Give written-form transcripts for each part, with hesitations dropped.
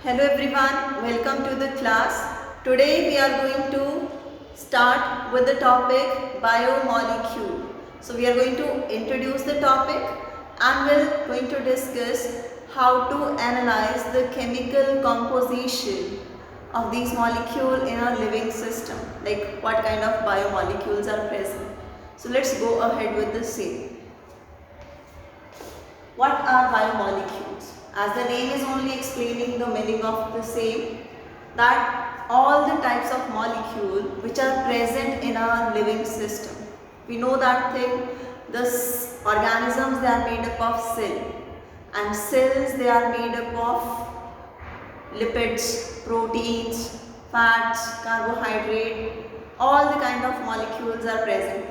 Hello everyone, welcome to the class. Today we are going to start with the topic biomolecule. So we are going to introduce the topic and we're going to discuss how to analyze the chemical composition of these molecules in our living system, like what kind of biomolecules are present. So let's go ahead with the same. What are biomolecules? As the name is only explaining the meaning of the same, that all the types of molecule which are present in our living system. We know that thing, the organisms they are made up of cell, and cells they are made up of lipids, proteins, fats, carbohydrate, all the kind of molecules are present.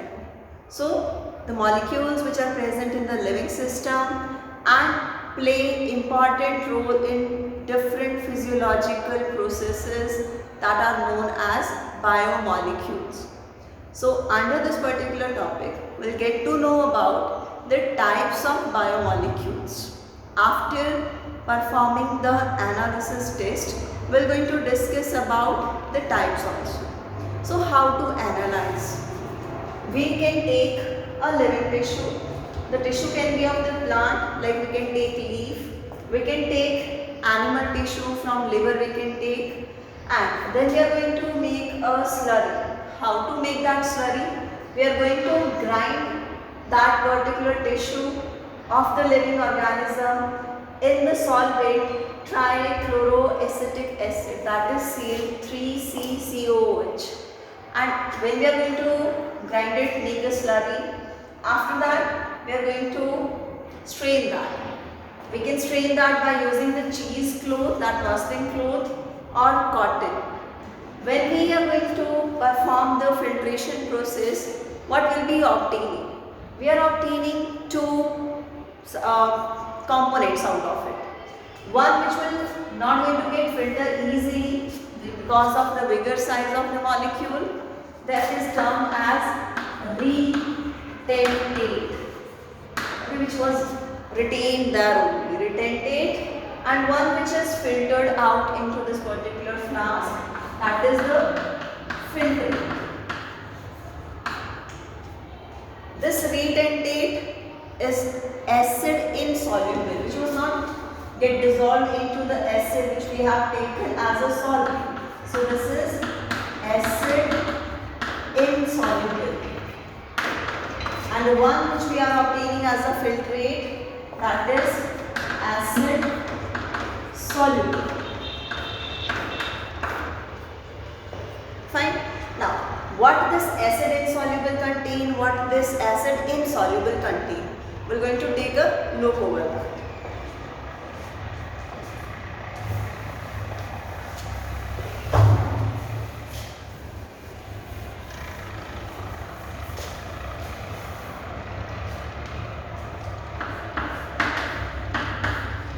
So the molecules which are present in the living system and play important role in different physiological processes that are known as biomolecules. So under this particular topic, we'll get to know about the types of biomolecules. After performing the analysis test, we're going to discuss about the types also. So how to analyze? We can take a living tissue. The tissue can be of the plant, like we can take leaf. We can take animal tissue, from liver we can take. And then we are going to make a slurry. How to make that slurry? We are going to grind that particular tissue of the living organism in the solvent trichloroacetic acid, that is Cl3CCOOH. And when we are going to grind it, make a slurry, after that we are going to strain that. We can strain that by using the cheese cloth, that muslin cloth, or cotton. When we are going to perform the filtration process, what will be obtaining? We are obtaining two components out of it. One which will not going to get filtered easily because of the bigger size of the molecule, that is termed as retentate, which was retained there only, retentate, and one which is filtered out into this particular flask, that is the filtrate. This retentate is acid insoluble, which was not get dissolved into the acid which we have taken as a solvent. So this is acid insoluble. And the one which we are obtaining as a filtrate, that is acid soluble. Fine. Now, what this acid insoluble contain, what this acid insoluble contain? We are going to take a look over that.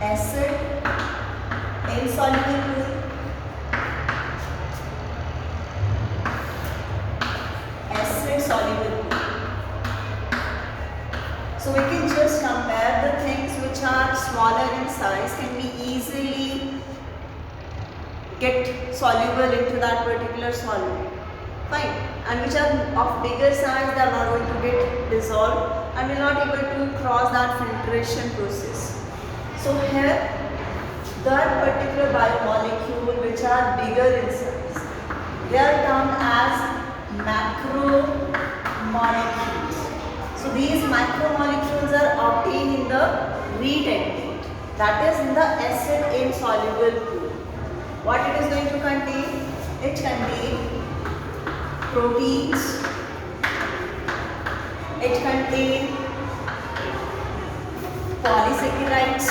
Acid insoluble pool, acid soluble pool. So we can just compare the things which are smaller in size can be easily get soluble into that particular solvent. Fine. And which are of bigger size, they are not going to get dissolved and will not able to cross that filtration process. So here, that particular biomolecule which are bigger in size, they are termed as macromolecules. So these macromolecules are obtained in the retentate, that is in the acid insoluble pool. What it is going to contain? It contains proteins, it contains polysaccharides,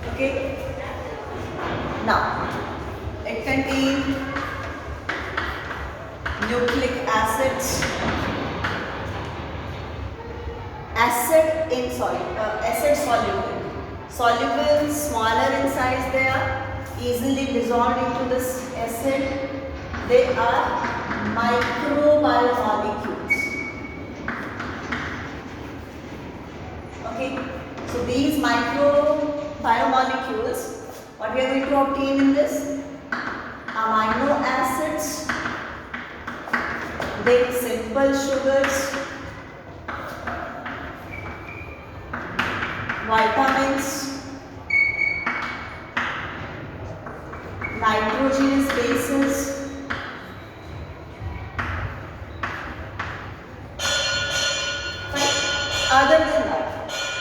okay. Now, it contains nucleic acids, acid insoluble, acid soluble. Soluble, smaller in size, they are easily dissolved into this acid. They are microbiomolecules. Okay, so these micro biomolecules, what we are going to obtain in this? Amino acids, then simple sugars, vitamins, nitrogenous bases, other than that,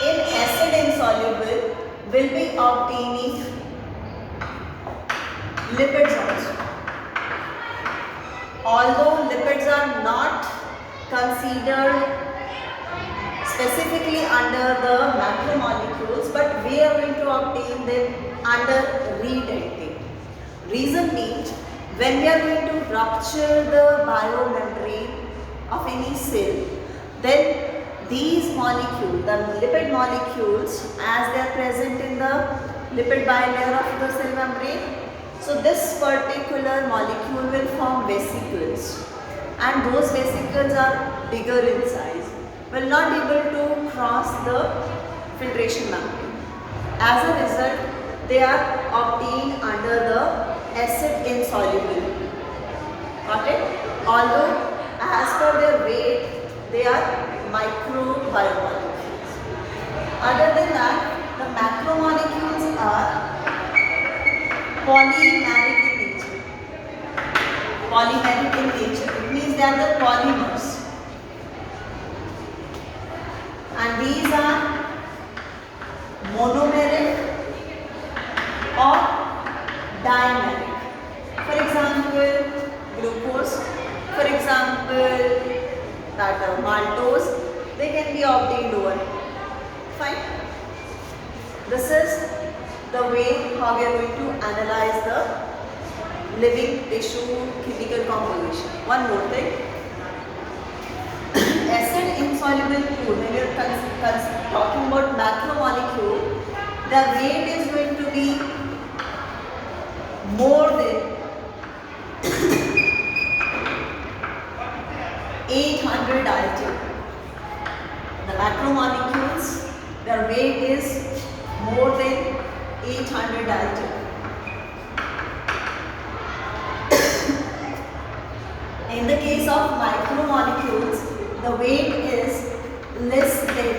in acid insoluble will be obtaining lipids also. Although lipids are not considered specifically under the macromolecules, but we are going to obtain them under redentate. Reason being, when we are going to rupture the biomembrane of any cell, then these molecules, the lipid molecules, as they are present in the lipid bilayer of the cell membrane, so this particular molecule will form vesicles, and those vesicles are bigger in size, will not be able to cross the filtration membrane. As a result, they are obtained under the acid insoluble. Got it? Although as per their weight, they are microbiomolecules. Other than that, the macromolecules are polymeric in nature. Polymeric in nature. It means they are the polymers. And these are monomeric or dimeric. For example, glucose. For example, that maltose. They can be obtained over. Fine. This is the way how we are going to analyze the living tissue chemical composition. One more thing. Acid insoluble fluid, when we are talking about macromolecule, the weight is going to be more than 800 dalton. The macromolecules, their weight is more than 800 dalton. In the case of micromolecules, the weight is less than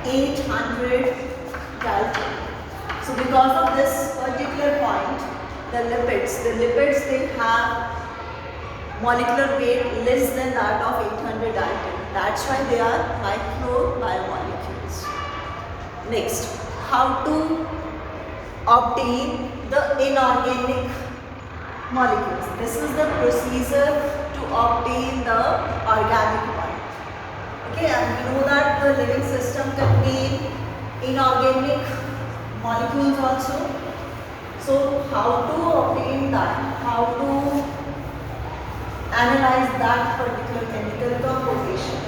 800 dalton. So because of this particular point, the lipids they have molecular weight less than that of 800 dalton. That's why they are microbiomolecules. Next, how to obtain the inorganic molecules. This is the procedure to obtain the organic one. Okay, and we know that the living system contains inorganic molecules also. So how to obtain that? How to analyze that particular chemical composition?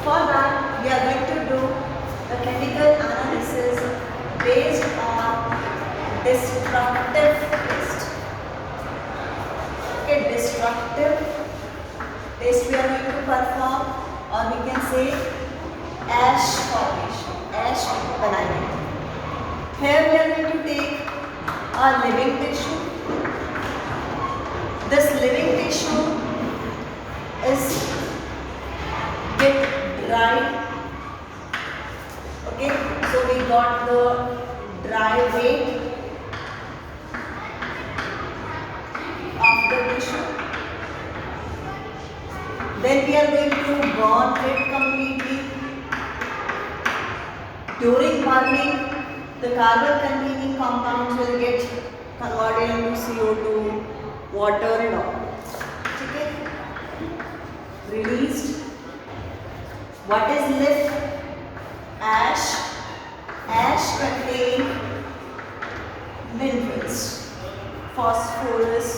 For that, we are going to do the chemical analysis based on destructive test. Okay, destructive test we are going to perform, or we can say ash formation, ash vanillin. Here we are going to take a living tissue. This living tissue is get dried. Okay, so we got the dry weight of the tissue. Then we are going to burn it completely. During burning, the carbon containing compounds will get converted into CO2, water and all. Okay? Released. What is left? Ash. Ash contains minerals, phosphorus,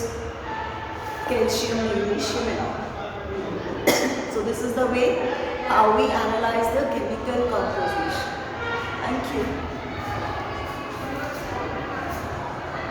calcium, magnesium and all. So this is the way how we analyze the chemical composition. Thank you.